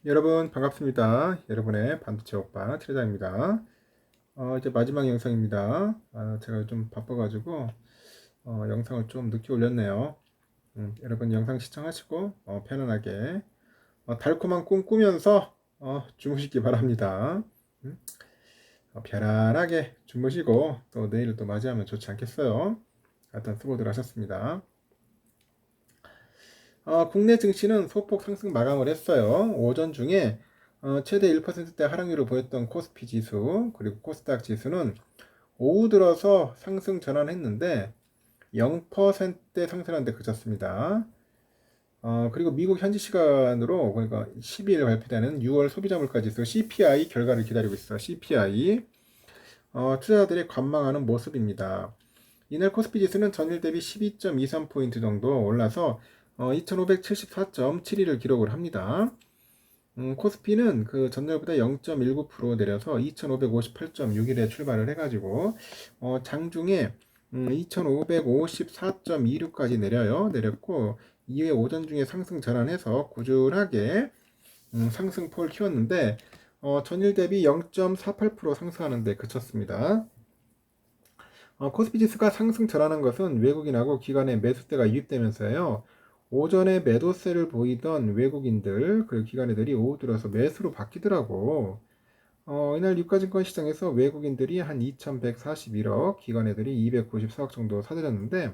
여러분 반갑습니다. 여러분의 반도체 오빠 트레자입니다. 이제 마지막 영상입니다. 제가 좀 바빠가지고 영상을 좀 늦게 올렸네요. 여러분 영상 시청하시고 편안하게 달콤한 꿈 꾸면서 주무시기 바랍니다. 음, 편안하게 주무시고 또 내일을 또 맞이하면 좋지 않겠어요? 하여튼 수고들 하셨습니다. 국내 증시는 소폭 상승 마감을 했어요. 오전 중에 최대 1%대 하락률을 보였던 코스피 지수 그리고 코스닥 지수는 오후 들어서 상승 전환했는데 0%대 상승하는 데 그쳤습니다. 그리고 미국 현지 시간으로 그러니까 12일 발표되는 6월 소비자 물가 지수 CPI 결과를 기다리고 있어요. CPI 투자자들이 관망하는 모습입니다. 이날 코스피 지수는 전일 대비 12.23포인트 정도 올라서 2574.72를 기록을 합니다. 코스피는 그 전날보다 0.19% 내려서 2558.61에 출발을 해가지고 장중에 2554.26까지 내렸고 이후에 오전 중에 상승 전환해서 꾸준하게 상승폭을 키웠는데 전일 대비 0.48% 상승하는 데 그쳤습니다. 코스피 지수가 상승 전환한 것은 외국인하고 기관의 매수세가 유입되면서요. 오전에 매도세를 보이던 외국인들 그리고 기관애들이 오후 들어서 매수로 바뀌더라고. 이날 유가증권 시장에서 외국인들이 한 2141억, 기관애들이 294억 정도 사들였는데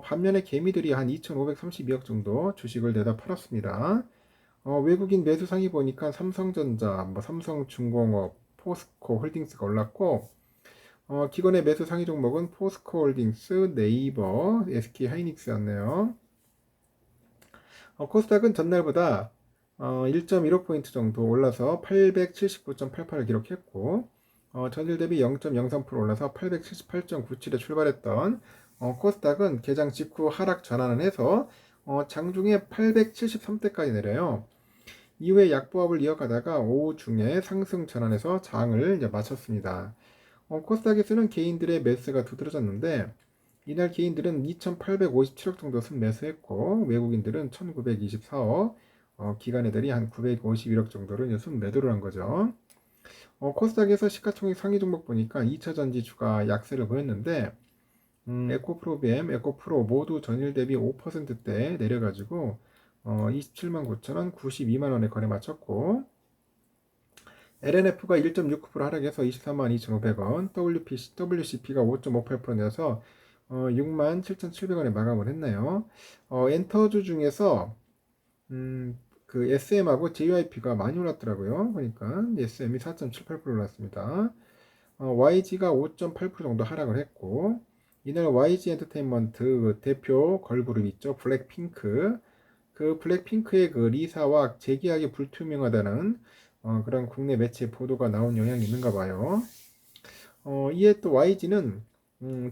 반면에 개미들이 한 2532억 정도 주식을 내다 팔았습니다. 외국인 매수 상위 보니까 삼성전자, 삼성중공업, 포스코 홀딩스가 올랐고 기관의 매수 상위 종목은 포스코홀딩스, 네이버, SK하이닉스였네요. 코스닥은 전날보다 1.15포인트 정도 올라서 879.88을 기록했고 전일 대비 0.03% 올라서 878.97에 출발했던 코스닥은 개장 직후 하락 전환을 해서 장중에 873대까지 내려요. 이후에 약보합을 이어가다가 오후 중에 상승 전환해서 장을 이제 마쳤습니다. 코스닥에서는 개인들의 매수가 두드러졌는데 이날 개인들은 2,857억 정도 순 매수했고 외국인들은 1,924억, 기관애들이 한 951억 정도를 순 매도를 한 거죠. 코스닥에서 시가총액 상위 종목 보니까 2차전지 주가 약세를 보였는데 에코프로비엠, 에코프로 모두 전일 대비 5%대 내려가지고 27만 9천원, 92만 원에 거래 마쳤고 LNF가 1.69% 하락해서 24만 2,500원, WCP가 5.58% 내서 67,700원에 마감을 했네요. 엔터주 중에서 그 SM하고 JYP가 많이 올랐더라고요. 그러니까 SM이 4.78% 올랐습니다. YG가 5.8% 정도 하락을 했고 이날 YG 엔터테인먼트 그 대표 걸그룹 있죠. 블랙핑크. 그 블랙핑크의 그 리사와 재계약이 불투명하다는 그런 국내 매체 보도가 나온 영향이 있는가 봐요. 이에 또 YG는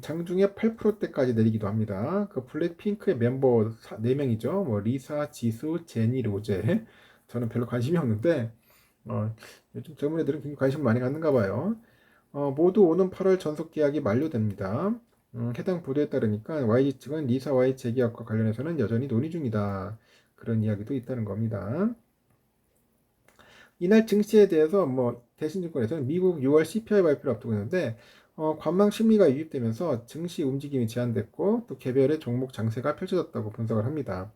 장중에 8%대까지 내리기도 합니다. 그 블랙핑크의 멤버 4명이죠. 뭐 리사, 지수, 제니, 로제. 저는 별로 관심이 없는데 요즘 젊은 애들은 굉장히 관심 많이 갖는가 봐요. 모두 오는 8월 전속 계약이 만료됩니다. 해당 보도에 따르니까 YG 측은 리사와의 재계약과 관련해서는 여전히 논의 중이다. 그런 이야기도 있다는 겁니다. 이날 증시에 대해서 대신증권에서는 미국 6월 CPI 발표를 앞두고 있는데 관망 심리가 유입되면서 증시 움직임이 제한됐고 또 개별의 종목 장세가 펼쳐졌다고 분석을 합니다.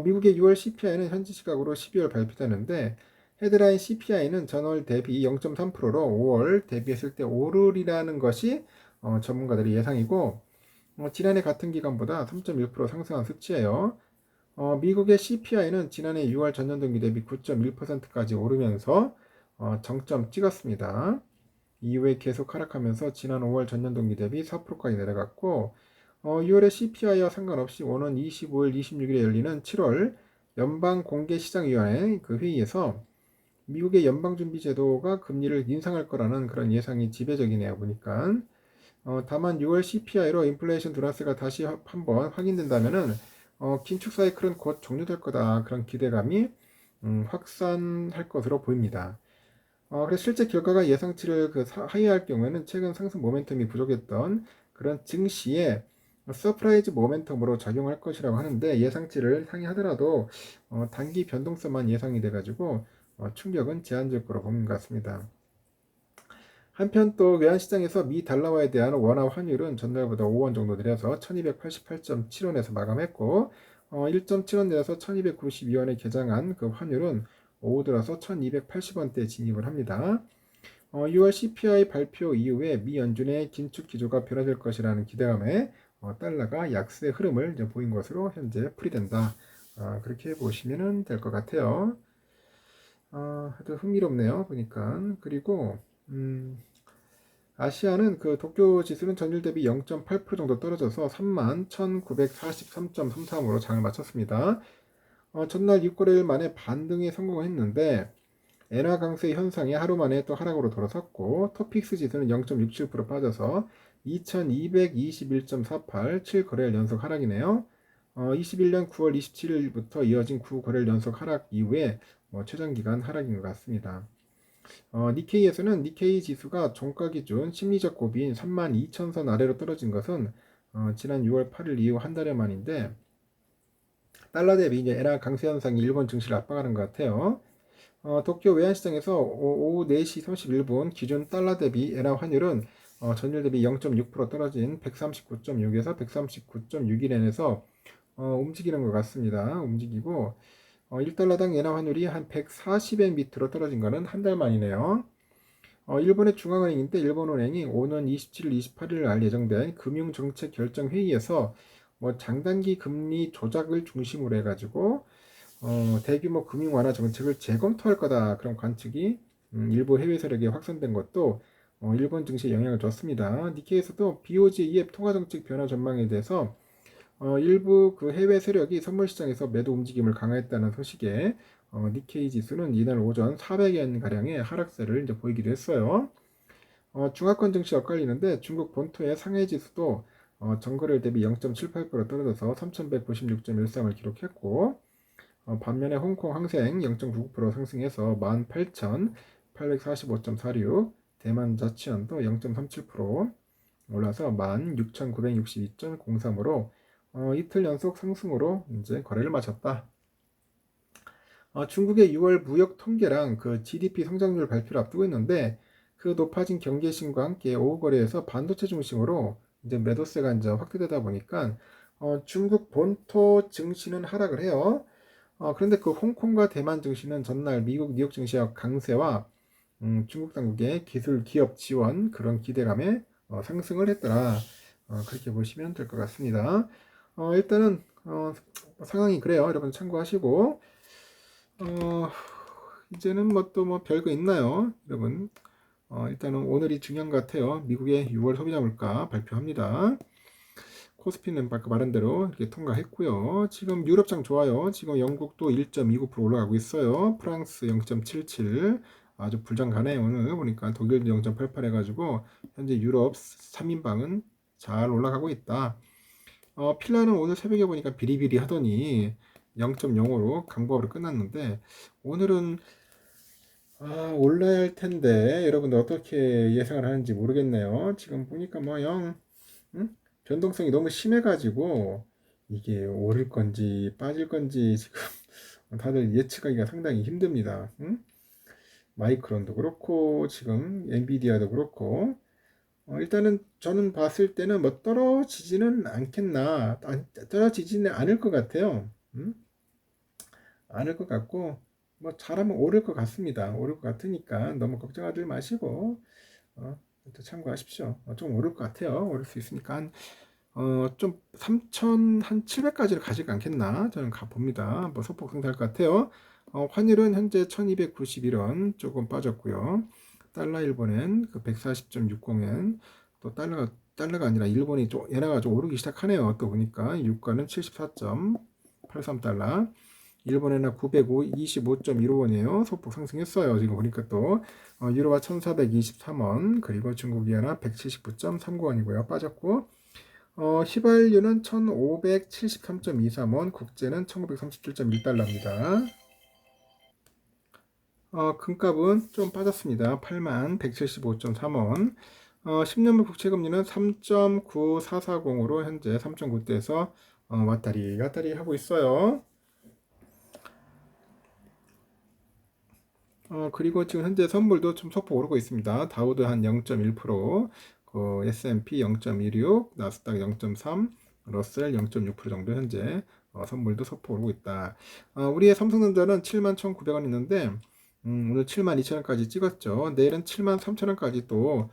미국의 6월 CPI는 현지 시각으로 12월 발표되는데 헤드라인 CPI는 전월 대비 0.3%로 5월 대비했을 때 오르리라는 것이 전문가들의 예상이고 지난해 같은 기간보다 3.1% 상승한 수치예요. 미국의 CPI는 지난해 6월 전년 동기 대비 9.1%까지 오르면서 정점 찍었습니다. 이후에 계속 하락하면서 지난 5월 전년 동기 대비 4%까지 내려갔고 6월의 CPI와 상관없이 오는 25일, 26일에 열리는 7월 연방공개시장위원회 그 회의에서 미국의 연방준비제도가 금리를 인상할 거라는 그런 예상이 지배적이네요 보니까 다만 6월 CPI로 인플레이션 둔화세가 다시 한번 확인된다면은 긴축 사이클은 곧 종료될 거다 그런 기대감이 확산할 것으로 보입니다. 그래서 실제 결과가 예상치를 하회할 경우에는 최근 상승 모멘텀이 부족했던 그런 증시에 서프라이즈 모멘텀으로 작용할 것이라고 하는데 예상치를 상회하더라도 단기 변동성만 예상이 돼가지고 충격은 제한적으로 보는 것 같습니다. 한편 또 외환시장에서 미 달러화에 대한 원화 환율은 전날보다 5원 정도 내려서 1288.7원에서 마감했고 1.7원 내려서 1292원에 개장한 그 환율은 오후 들어서 1280원대에 진입을 합니다. 6월 CPI 발표 이후에 미 연준의 긴축 기조가 변화될 것이라는 기대감에 달러가 약세 흐름을 이제 보인 것으로 현재 풀이된다. 그렇게 보시면 될 것 같아요. 하여튼 흥미롭네요. 보니까. 그리고 아시아는 그 도쿄 지수는 전일 대비 0.8% 정도 떨어져서 31,943.33으로 장을 마쳤습니다. 전날 6거래일 만에 반등에 성공했는데 엔화 강세 현상이 하루 만에 또 하락으로 돌아섰고 토픽스 지수는 0.67% 빠져서 2221.48 7거래일 연속 하락이네요. 21년 9월 27일부터 이어진 9거래일 연속 하락 이후에 최장기간 하락인 것 같습니다. 니케이에서는 니케이 지수가 종가 기준 심리적 고비인 32,000선 아래로 떨어진 것은 지난 6월 8일 이후 한 달여 만인데 달러 대비 이제 엔화 강세 현상이 일본 증시를 압박하는 것 같아요. 도쿄 외환시장에서 오후 4시 31분 기준 달러 대비 엔화 환율은 전일 대비 0.6% 떨어진 139.6에서 139.61엔에서 움직이는 것 같습니다. 움직이고 1달러당 엔화 환율이 한 140엔 밑으로 떨어진 것은 한 달 만이네요. 일본의 중앙은행인데 일본은행이 오는 27일, 28일 날 예정된 금융정책 결정 회의에서 장단기 금리 조작을 중심으로 해가지고 대규모 금융 완화 정책을 재검토할 거다 그런 관측이 일부 해외 세력에 확산된 것도 일본 증시에 영향을 줬습니다. 니케이에서도 BOJ EF 통화 정책 변화 전망에 대해서 일부 그 해외 세력이 선물 시장에서 매도 움직임을 강화했다는 소식에 니케이 지수는 이날 오전 400엔 가량의 하락세를 이제 보이기도 했어요. 중화권 증시 엇갈리는데 중국 본토의 상해 지수도 전거래일 대비 0.78% 떨어져서 3196.13을 기록했고 반면에 홍콩 항생 0.99% 상승해서 18,845.46, 대만 자치연도 0.37% 올라서 16,962.03으로 이틀 연속 상승으로 이제 거래를 마쳤다. 중국의 6월 무역 통계랑 그 GDP 성장률 발표를 앞두고 있는데 그 높아진 경계심과 함께 오후 거래에서 반도체 중심으로 이제 매도세가 이제 확대되다 보니까 중국 본토 증시는 하락을 해요. 그런데 그 홍콩과 대만 증시는 전날 미국 뉴욕 증시의 강세와 중국 당국의 기술 기업 지원 그런 기대감에 상승을 했더라. 그렇게 보시면 될 것 같습니다. 일단은 상황이 그래요. 여러분 참고하시고 이제는 뭐 또 뭐 별거 있나요? 여러분 일단은 오늘이 중요한 것 같아요. 미국의 6월 소비자 물가 발표합니다. 코스피는 아까 말한 대로 이렇게 통과했고요. 지금 유럽장 좋아요. 지금 영국도 1.29% 올라가고 있어요. 프랑스 0.77 아주 불장가네. 오늘 보니까 독일도 0.88 해가지고 현재 유럽 3인방은 잘 올라가고 있다. 필라는 오늘 새벽에 보니까 비리비리 하더니 0.05로 강보합으로 끝났는데 오늘은 올라야 할 텐데 여러분들 어떻게 예상을 하는지 모르겠네요. 지금 보니까 뭐 응? 변동성이 너무 심해가지고 이게 오를 건지 빠질 건지 지금 다들 예측하기가 상당히 힘듭니다. 응? 마이크론도 그렇고 지금 엔비디아도 그렇고 일단은 저는 봤을 때는 뭐 떨어지지는 않겠나 떨어지지는 않을 것 같아요. 응? 않을 것 같고 뭐 잘하면 오를 것 같습니다. 오를 것 같으니까 너무 걱정하지 마시고 또 참고하십시오. 좀 오를 것 같아요. 오를 수 있으니까 좀 3,700까지를 가지 않겠나 저는 가봅니다. 뭐 소폭 상승할 것 같아요. 환율은 현재 1291원 조금 빠졌고요. 달러 일본엔 그 140.60엔 또 달러가 아니라 일본이 좀 얘네가 좀 오르기 시작하네요. 또 보니까 유가는 74.83달러 일본에는 925.15원이에요. 소폭 상승했어요. 지금 보니까 또 유로가 1423원 그리고 중국 위안화 179.39원이고요. 빠졌고 휘발유는 1573.23원 국제는 1937.1달러입니다. 금값은 좀 빠졌습니다. 8175.3원 10년물 국채 금리는 3.9440으로 현재 3.9대에서 왔다리 갔다리 하고 있어요. 그리고 지금 현재 선물도 좀 소폭 오르고 있습니다. 다우도 한 0.1%, 그 S&P 0.16, 나스닥 0.3, 러셀 0.6% 정도 현재 선물도 소폭 오르고 있다. 우리의 삼성전자는 71,900원 있는데 오늘 72,000원까지 찍었죠. 내일은 73,000원까지 또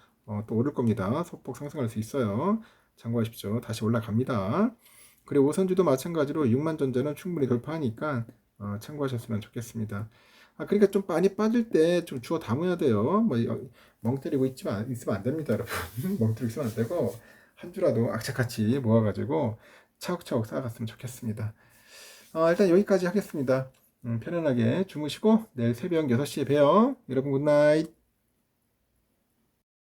오를 겁니다. 소폭 상승할 수 있어요. 참고하십시오. 다시 올라갑니다. 그리고 오선주도 마찬가지로 6만 전자는 충분히 돌파하니까 참고하셨으면 좋겠습니다. 그러니까 좀 많이 빠질 때 좀 주워 담아야 돼요. 멍 때리고 있으면 안 됩니다, 여러분. 멍 때리고 있으면 안 되고 한 주라도 악착같이 모아가지고 차곡차곡 쌓아갔으면 좋겠습니다. 일단 여기까지 하겠습니다. 편안하게 주무시고 내일 새벽 6시에 봬요. 여러분 굿나잇.